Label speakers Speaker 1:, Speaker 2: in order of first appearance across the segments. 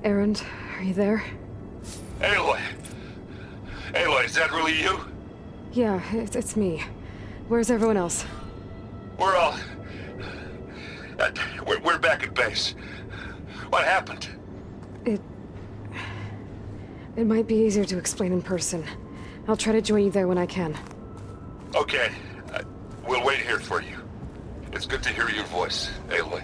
Speaker 1: Erend, are you there?
Speaker 2: Eloi! Eloi, is that really you?
Speaker 1: Yeah, it's me. Where's everyone else?
Speaker 2: We're all... we're back at base. What happened?
Speaker 1: It might be easier to explain in person. I'll try to join you there when I can.
Speaker 2: Okay. We'll wait here for you. It's good to hear your voice, Eloi.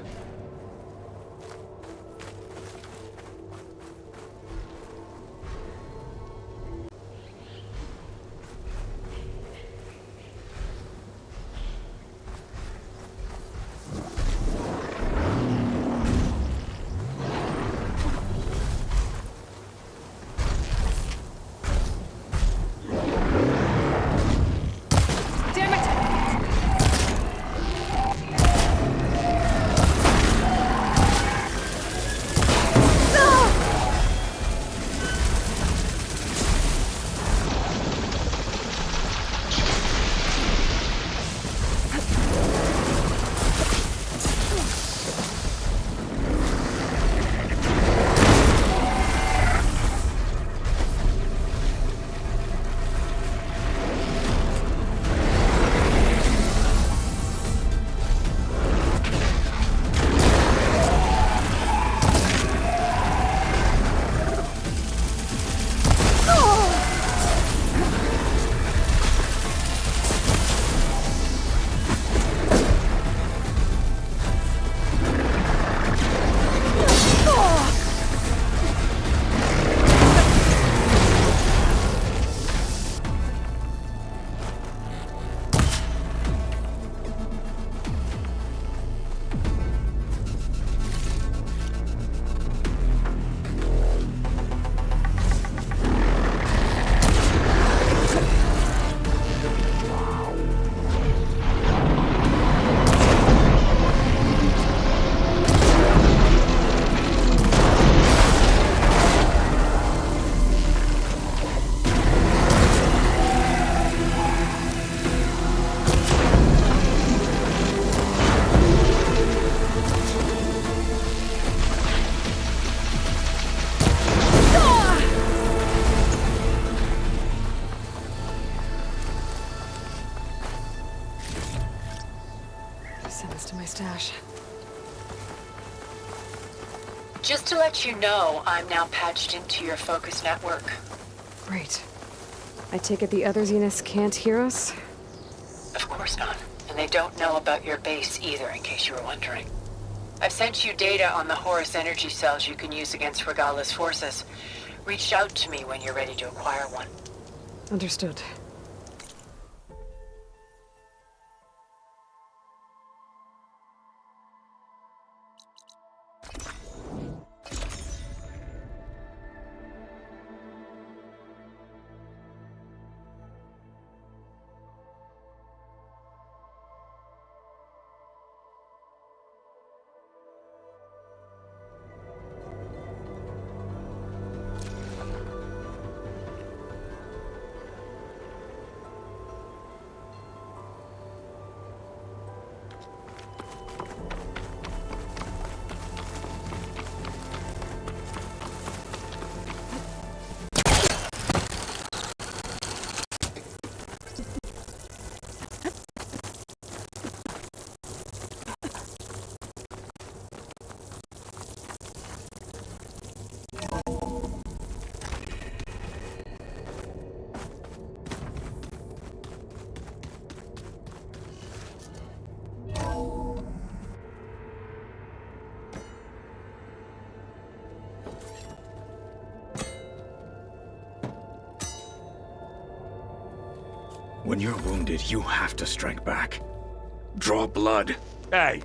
Speaker 3: Just to let you know, I'm now patched into your focus network.
Speaker 1: Great. I take it the other Zeniths can't hear us?
Speaker 3: Of course not. And they don't know about your base either, in case you were wondering. I've sent you data on the Horus energy cells you can use against Regala's forces. Reach out to me when you're ready to acquire one.
Speaker 1: Understood.
Speaker 4: When you're wounded, you have to strike back. Draw blood.
Speaker 2: Hey!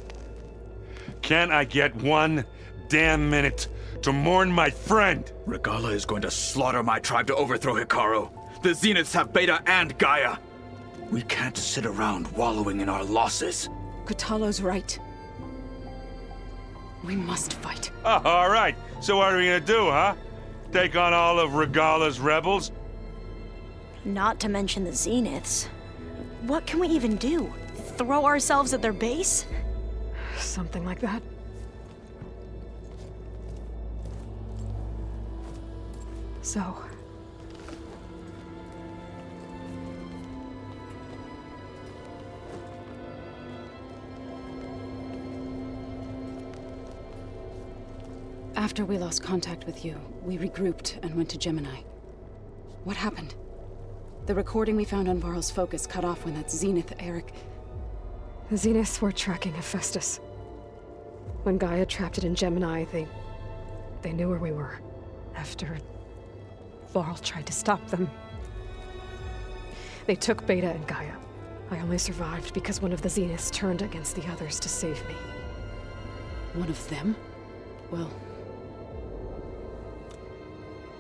Speaker 2: Can't I get one damn minute to mourn my friend?
Speaker 4: Regala is going to slaughter my tribe to overthrow Hikaru. The Zeniths have Beta and Gaia. We can't sit around wallowing in our losses.
Speaker 5: Kotallo's right. We must fight.
Speaker 2: Oh, all right. So what are we gonna do, huh? Take on all of Regala's rebels?
Speaker 6: Not to mention the Zeniths. What can we even do? Throw ourselves at their base?
Speaker 1: Something like that.
Speaker 5: So, after we lost contact with you, we regrouped and went to Gemini. What happened? The recording we found on Varl's focus cut off when that Zenith, Eric...
Speaker 1: The Zeniths were tracking Hephaestus. When Gaia trapped it in Gemini, they knew where we were. After Varl tried to stop them. They took Beta and Gaia. I only survived because one of the Zeniths turned against the others to save me.
Speaker 5: One of them? Well...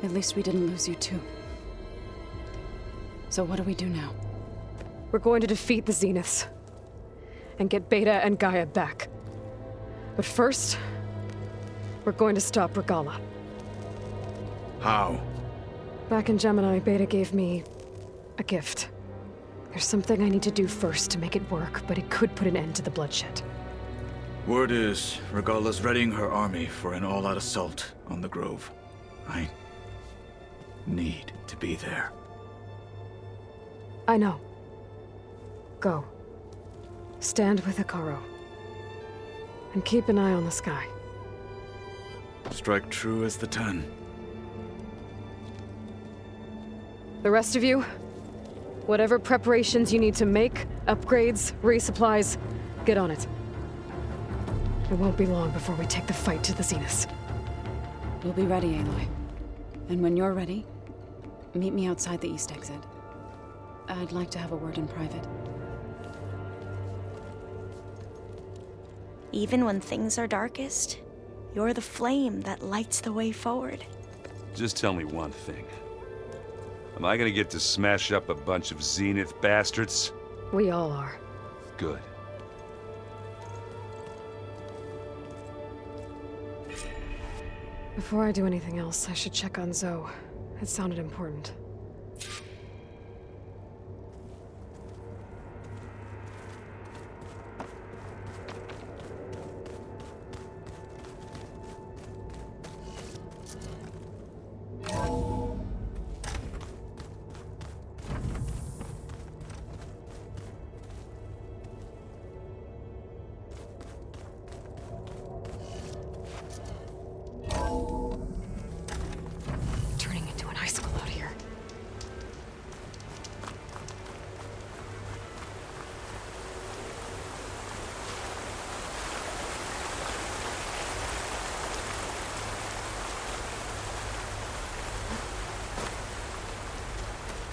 Speaker 5: at least we didn't lose you too. So what do we do now?
Speaker 1: We're going to defeat the Zeniths. And get Beta and Gaia back. But first, we're going to stop Regala.
Speaker 4: How?
Speaker 1: Back in Gemini, Beta gave me a gift. There's something I need to do first to make it work, but it could put an end to the bloodshed.
Speaker 4: Word is, Regala's readying her army for an all-out assault on the Grove. I need to be there.
Speaker 1: I know. Go. Stand with Hikaru. And keep an eye on the sky.
Speaker 4: Strike true as the 10.
Speaker 1: The rest of you, whatever preparations you need to make, upgrades, resupplies, get on it. It won't be long before we take the fight to the Zeniths.
Speaker 5: We'll be ready, Eloi. And when you're ready, meet me outside the east exit. I'd like to have a word in private.
Speaker 6: Even when things are darkest, you're the flame that lights the way forward.
Speaker 2: Just tell me one thing. Am I gonna get to smash up a bunch of Zenith bastards?
Speaker 1: We all are.
Speaker 2: Good.
Speaker 1: Before I do anything else, I should check on Zoe. It sounded important. Turning into an icicle out here.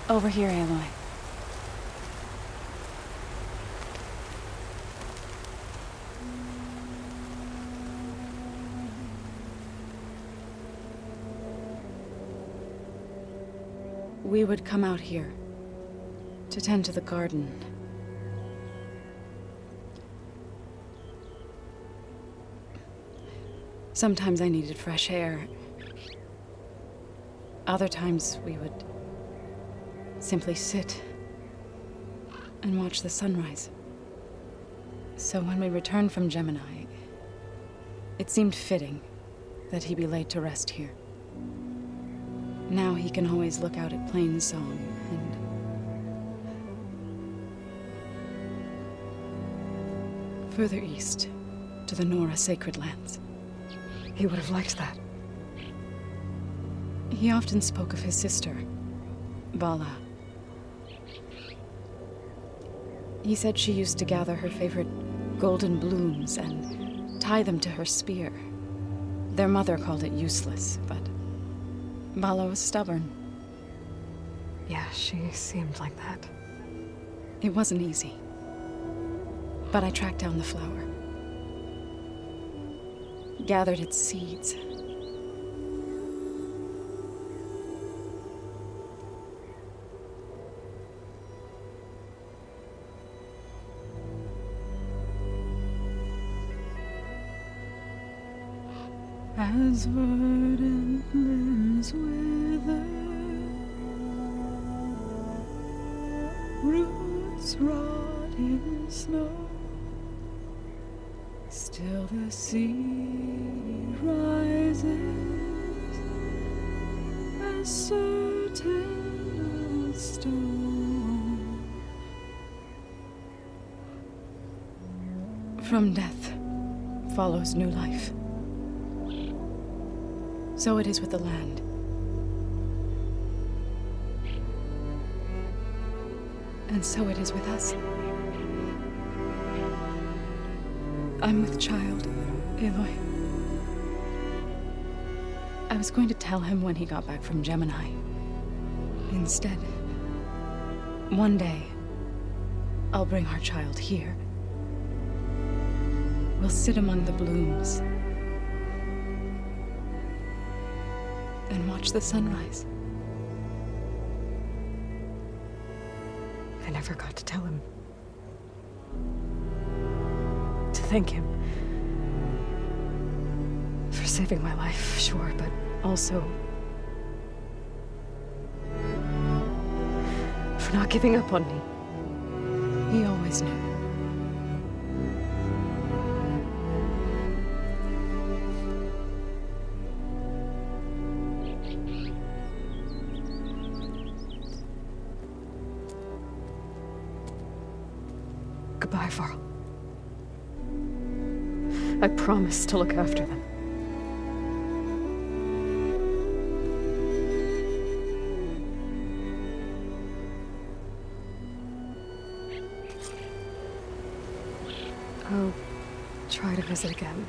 Speaker 5: Over here, Eloi. We would come out here to tend to the garden. Sometimes I needed fresh air. Other times we would simply sit and watch the sunrise. So when we returned from Gemini, it seemed fitting that he be laid to rest here. Now he can always look out at Plain Song and further east to the Nora Sacred Lands.
Speaker 1: He would have liked that.
Speaker 5: He often spoke of his sister, Vala. He said she used to gather her favorite golden blooms and tie them to her spear. Their mother called it useless, but Vala was stubborn.
Speaker 1: Yeah, she seemed like that.
Speaker 5: It wasn't easy. But I tracked down the flower. Gathered its seeds. As verdant limbs wither, roots rot in snow, still the sea rises as certain stone. From death follows new life. So it is with the land. And so it is with us. I'm with child, Eloi. I was going to tell him when he got back from Gemini. Instead, one day, I'll bring our child here. We'll sit among the blooms and watch the sunrise.
Speaker 1: I never got to tell him. To thank him. For saving my life, sure, but also for not giving up on me.
Speaker 5: He always knew.
Speaker 1: Goodbye, Varl. I promise to look after them. I'll try to visit again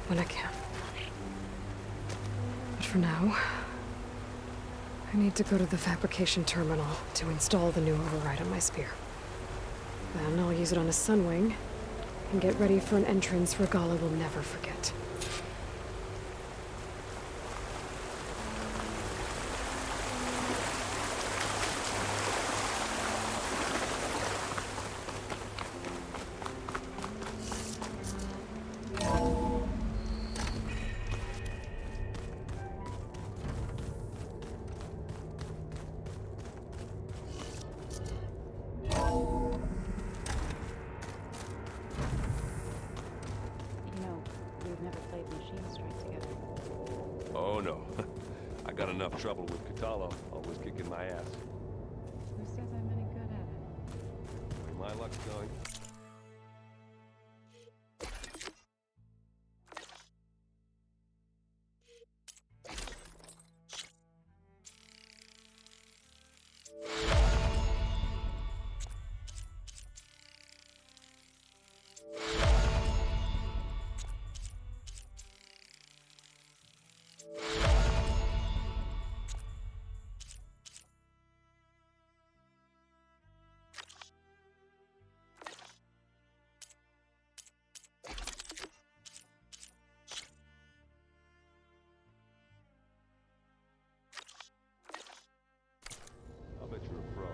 Speaker 1: when I can. But for now, I need to go to the fabrication terminal to install the new override on my spear. Then I'll use it on a sunwing and get ready for an entrance Regala will never forget.
Speaker 7: Oh no, I got enough trouble with Katalo, always kicking my ass.
Speaker 5: Who says I'm any good at it?
Speaker 7: Where my luck's going. I'll bet you're a pro.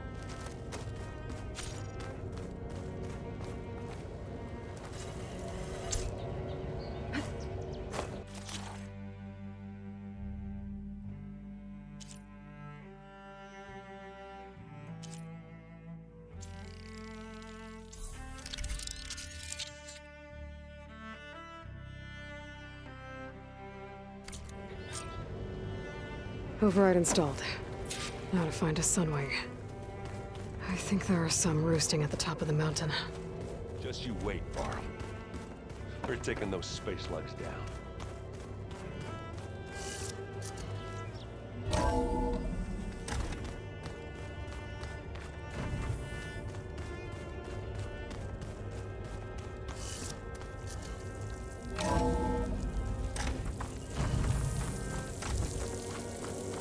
Speaker 1: Override installed. Now to find a sunwing. I think there are some roosting at the top of the mountain.
Speaker 7: Just you wait, Varl. We're taking those space slugs down.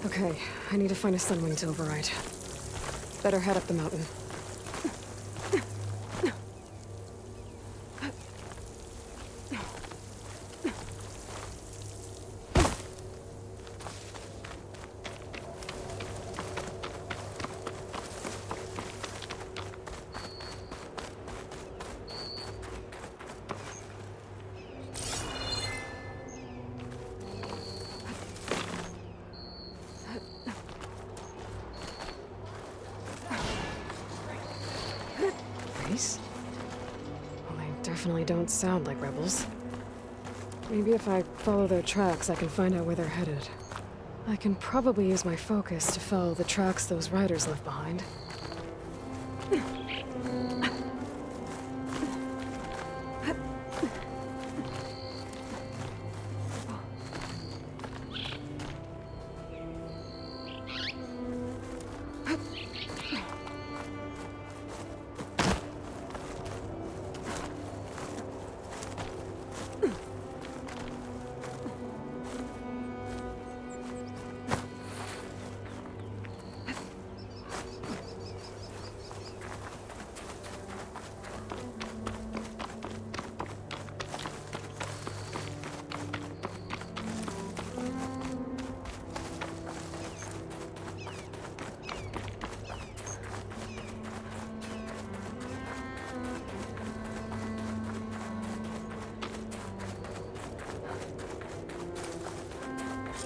Speaker 1: Okay, I need to find a sunwing to override. Better head up the mountain. Well, they definitely don't sound like rebels. Maybe if I follow their tracks, I can find out where they're headed. I can probably use my focus to follow the tracks those riders left behind.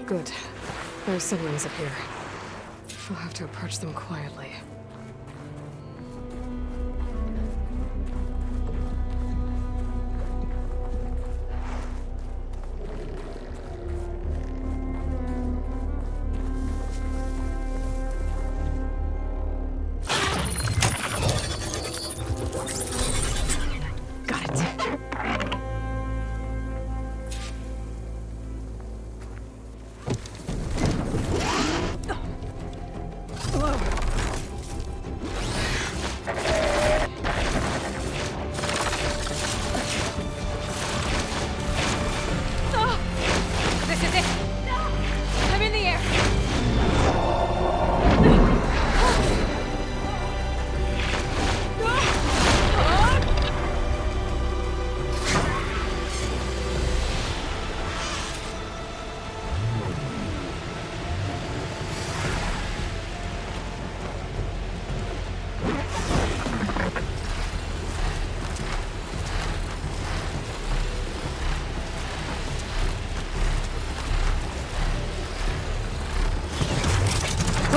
Speaker 1: Good. There's sunrise up here. I'll have to approach them quietly. Got it.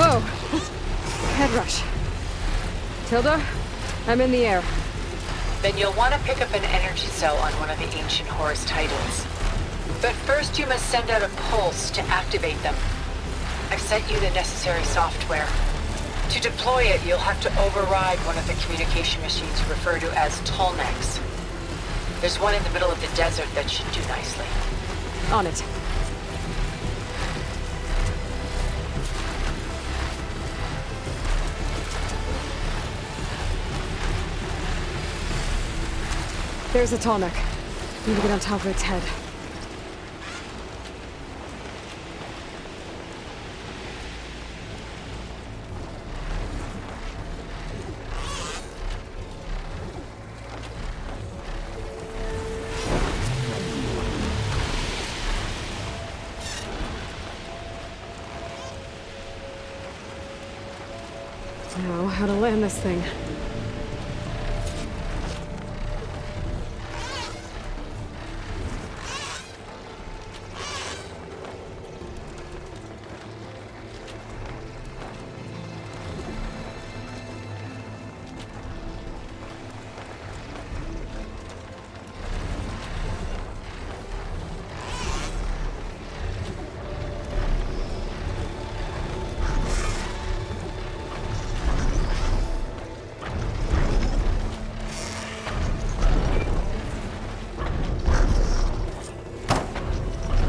Speaker 1: Whoa! Head rush. Tilda, I'm in the air.
Speaker 3: Then you'll want to pick up an energy cell on one of the ancient Horus Titans. But first you must send out a pulse to activate them. I've sent you the necessary software. To deploy it, you'll have to override one of the communication machines you refer to as Tolnecs. There's one in the middle of the desert that should do nicely.
Speaker 1: On it. There's a Tolnec. Need to get on top of its head. Now, how to land this thing.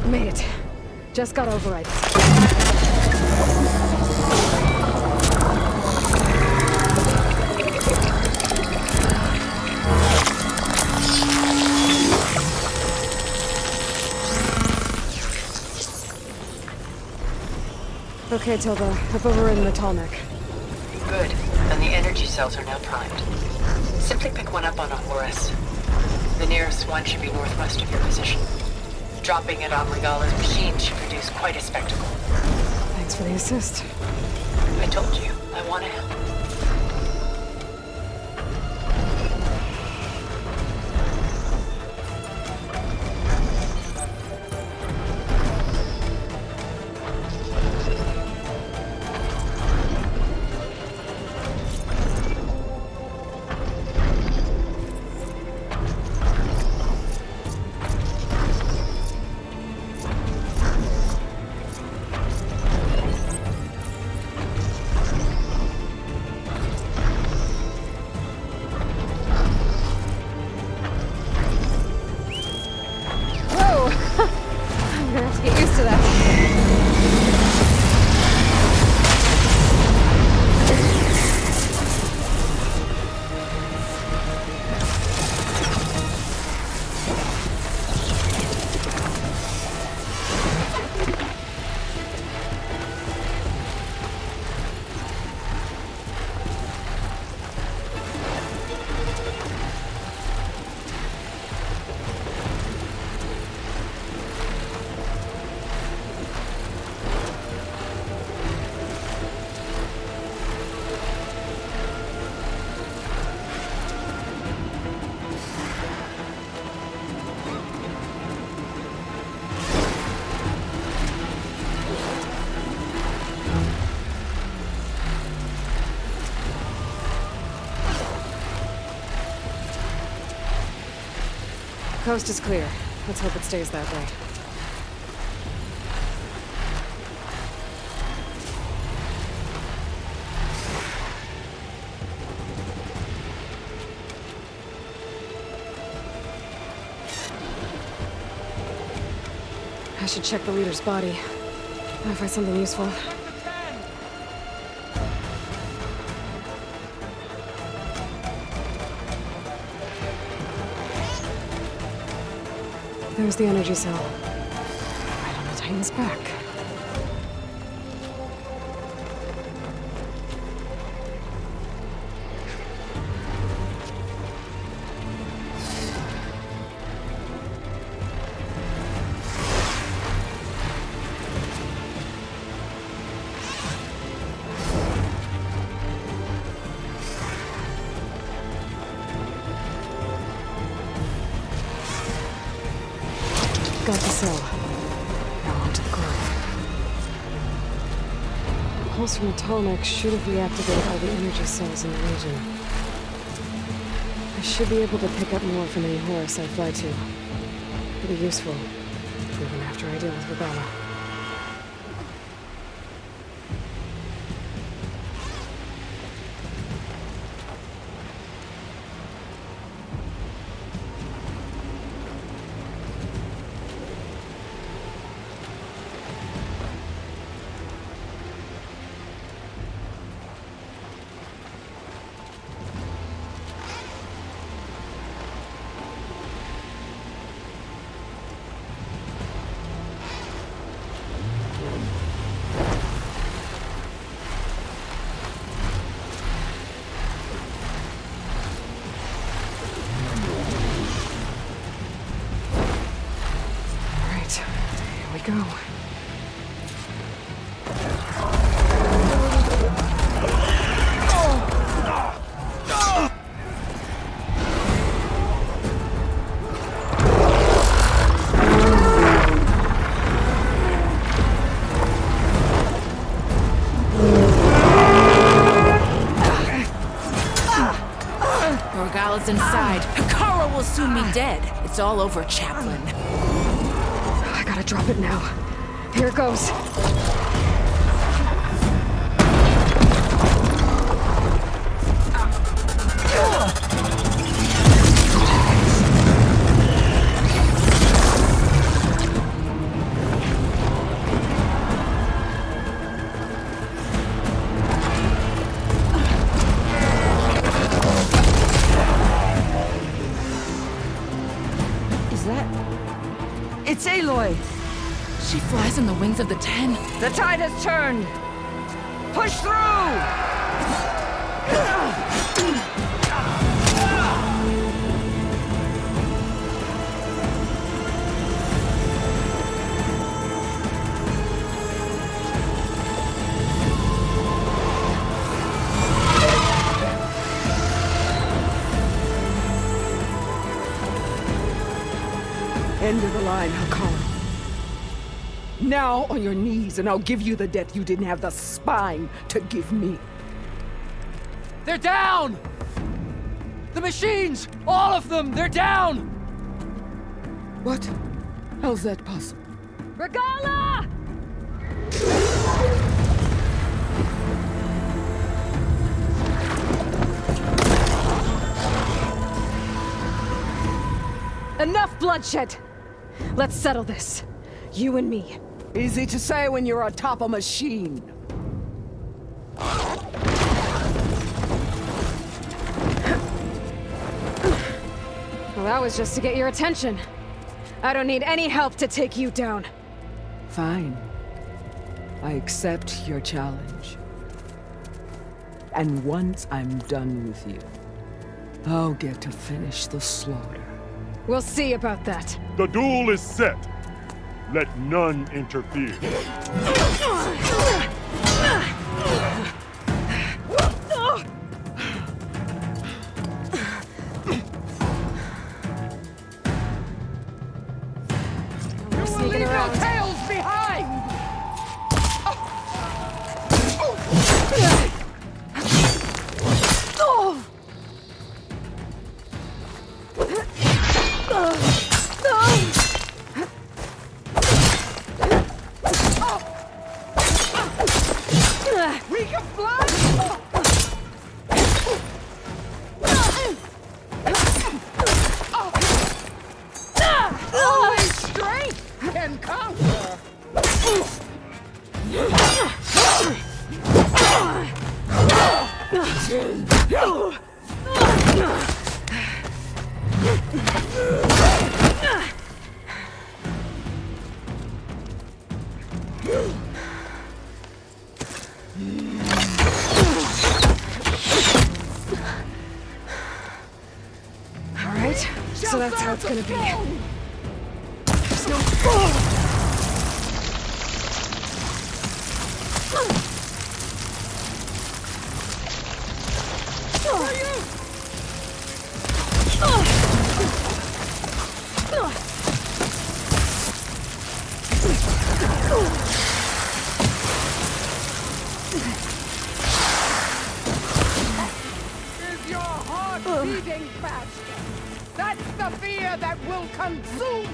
Speaker 1: Made it. Just got override. Okay, Tilda. I've overridden the Tolnec.
Speaker 3: Good. Then the energy cells are now primed. Simply pick one up on a Horus. The nearest one should be northwest of your position. Dropping it on Regala's machine should produce quite a spectacle.
Speaker 1: Thanks for the assist.
Speaker 3: I told you, I want to help.
Speaker 1: coast is clear. Let's hope it stays that way. I should check the leader's body. Might find something useful. There's the energy cell. Right on the Titan's back. Got the cell. Now onto the grove. The pulse from atomic should have reactivated all the energy cells in the region. I should be able to pick up more from any Horus I fly to. It'll be useful, even after I deal with Regala. Go.
Speaker 8: Regala's inside. Hikaru will soon be dead. It's all over, Chaplain.
Speaker 1: I gotta drop it now. Here it goes.
Speaker 9: Is that... It's Eloi!
Speaker 8: She flies on the wings of the 10.
Speaker 9: The tide has turned! Push through!
Speaker 10: End of the line, Hikaru. Now on your knees, and I'll give you the death you didn't have the spine to give me.
Speaker 11: They're down! The machines! All of them! They're down!
Speaker 10: What? How's that possible?
Speaker 1: Regala! Enough bloodshed! Let's settle this. You and me.
Speaker 10: Easy to say when you're atop a machine.
Speaker 1: Well, that was just to get your attention. I don't need any help to take you down.
Speaker 10: Fine. I accept your challenge. And once I'm done with you, I'll get to finish the slaughter.
Speaker 1: We'll see about that.
Speaker 2: The duel is set. Let none interfere.
Speaker 1: Sneaking around.
Speaker 10: Tails behind!
Speaker 9: counter!
Speaker 1: All right, so that's how it's gonna be. There's no...
Speaker 9: Is your heart beating faster? That's the fear that will consume you!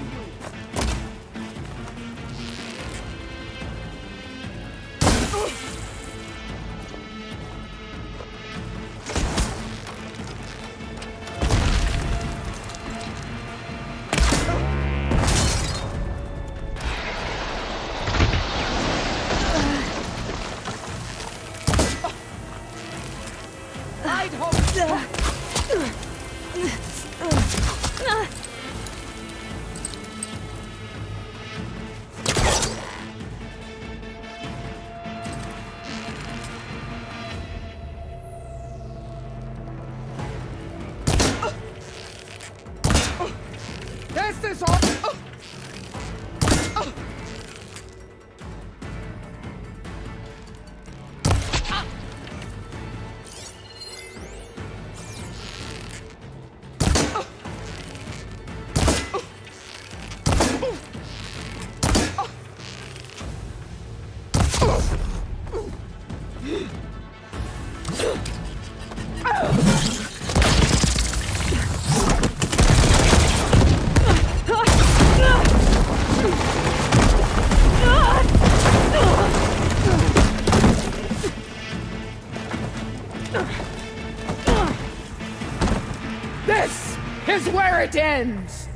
Speaker 9: I'd hope so. This is all. This is where it ends!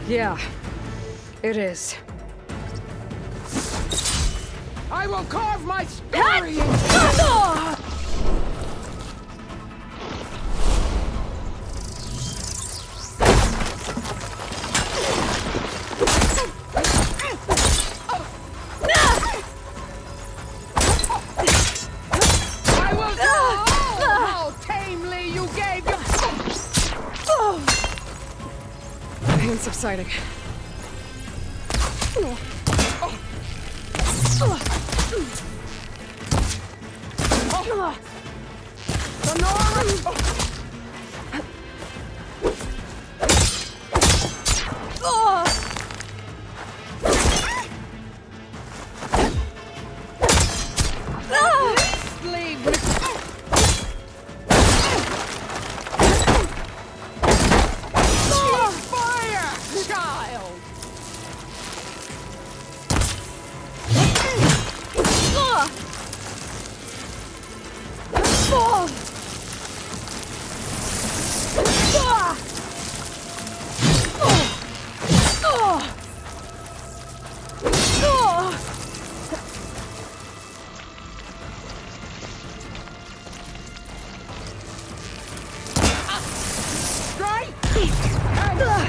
Speaker 1: Yeah, it is.
Speaker 9: I will carve my story in... I will know how tamely you gave your...
Speaker 1: Pain subsiding.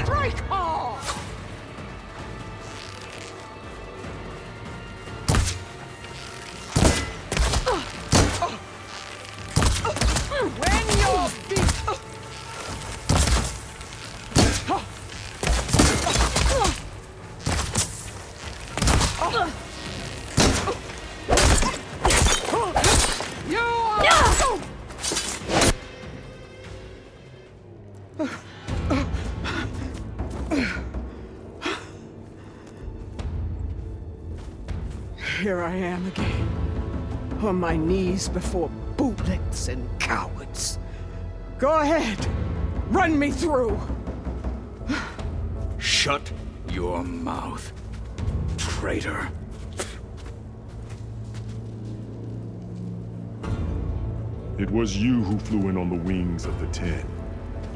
Speaker 9: Strike hard! When your feet... You are...
Speaker 10: Here I am again, on my knees before bootlets and cowards. Go ahead, run me through.
Speaker 4: Shut your mouth, traitor.
Speaker 2: It was you who flew in on the wings of the 10.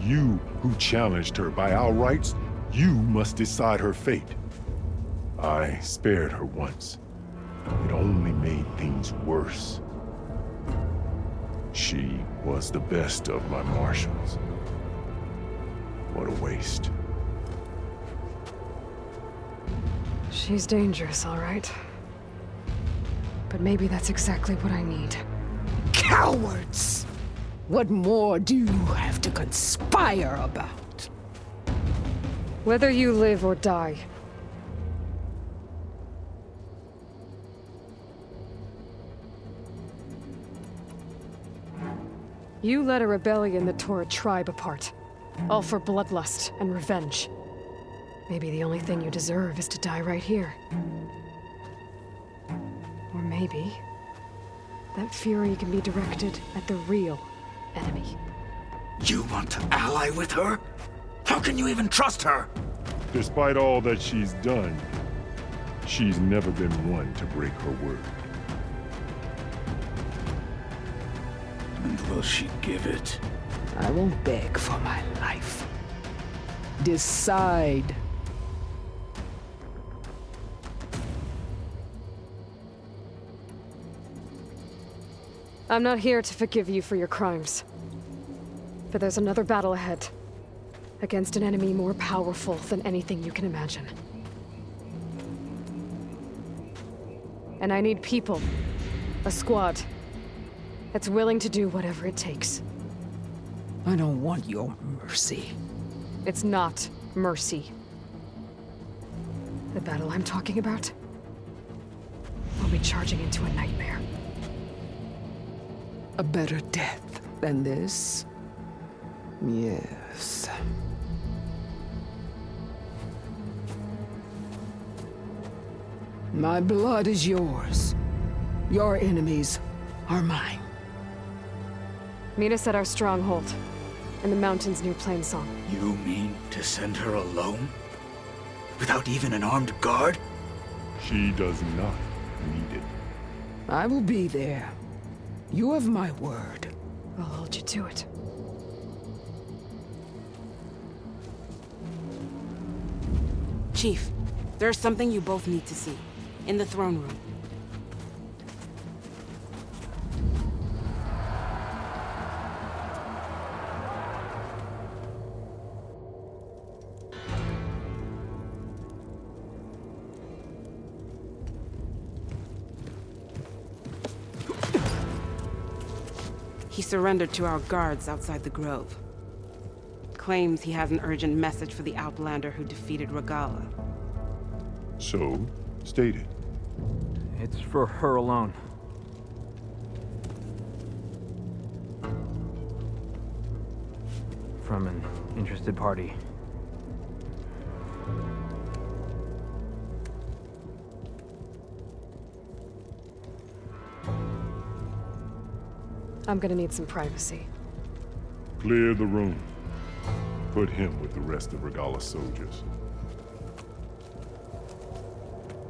Speaker 2: You who challenged her. By our rights, you must decide her fate. I spared her once. It only made things worse. She was the best of my marshals. What a waste.
Speaker 1: She's dangerous, all right. But maybe that's exactly what I need.
Speaker 10: Cowards! What more do you have to conspire about?
Speaker 1: Whether you live or die. You led a rebellion that tore a tribe apart. All for bloodlust and revenge. Maybe the only thing you deserve is to die right here. Or maybe that fury can be directed at the real enemy.
Speaker 4: You want to ally with her? How can you even trust her?
Speaker 2: Despite all that she's done, she's never been one to break her word.
Speaker 4: And will she give it?
Speaker 10: I won't beg for my life. Decide.
Speaker 1: I'm not here to forgive you for your crimes. But there's another battle ahead. Against an enemy more powerful than anything you can imagine. And I need people. A squad. That's willing to do whatever it takes.
Speaker 10: I don't want your mercy.
Speaker 1: It's not mercy. The battle I'm talking about will be charging into a nightmare.
Speaker 10: A better death than this? Yes. My blood is yours. Your enemies are mine.
Speaker 1: Meet us at our stronghold, in the mountains near Plainsong.
Speaker 4: You mean to send her alone? Without even an armed guard?
Speaker 2: She does not need it.
Speaker 10: I will be there. You have my word.
Speaker 1: I'll hold you to it.
Speaker 12: Chief, there's something you both need to see. In the throne room. He surrendered to our guards outside the grove. Claims he has an urgent message for the Outlander who defeated Regala.
Speaker 2: So, state it.
Speaker 11: It's for her alone. From an interested party.
Speaker 1: I'm gonna need some privacy.
Speaker 2: Clear the room. Put him with the rest of Regala's soldiers.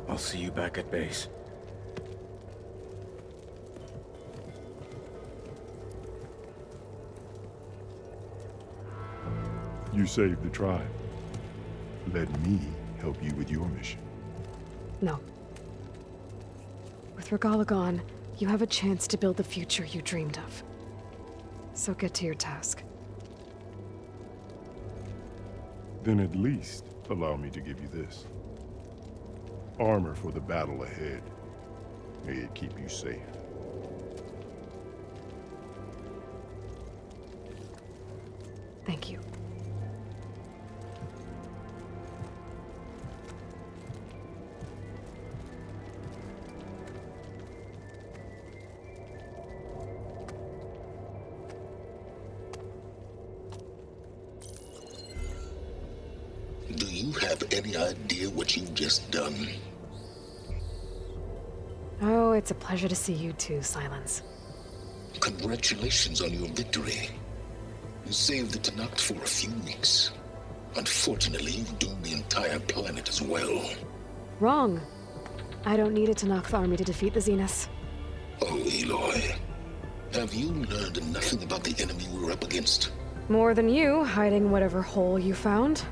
Speaker 4: I'll see you back at base.
Speaker 2: You saved the tribe. Let me help you with your mission.
Speaker 1: No. With Regala gone, you have a chance to build the future you dreamed of. So get to your task.
Speaker 2: Then at least allow me to give you this. Armor for the battle ahead. May it keep you safe.
Speaker 1: Thank you.
Speaker 13: Do you have any idea what you've just done?
Speaker 1: Oh, it's a pleasure to see you too, Silence.
Speaker 13: Congratulations on your victory. You saved the Tanakh for a few weeks. Unfortunately, you've doomed the entire planet as well.
Speaker 1: Wrong. I don't need a Tanakh army to defeat the Zeniths.
Speaker 13: Oh, Eloi. Have you learned nothing about the enemy we're up against?
Speaker 1: More than you, hiding whatever hole you found.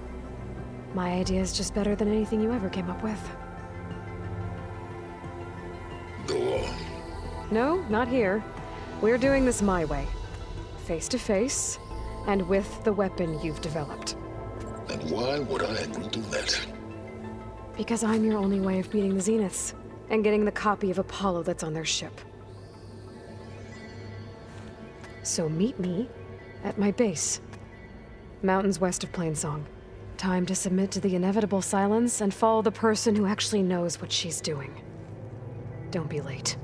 Speaker 1: My idea is just better than anything you ever came up with. No, not here. We're doing this my way. Face to face, and with the weapon you've developed.
Speaker 13: And why would I agree to that?
Speaker 1: Because I'm your only way of beating the Zeniths, and getting the copy of Apollo that's on their ship. So meet me at my base. Mountains west of Plainsong. Time to submit to the inevitable silence and follow the person who actually knows what she's doing. Don't be late.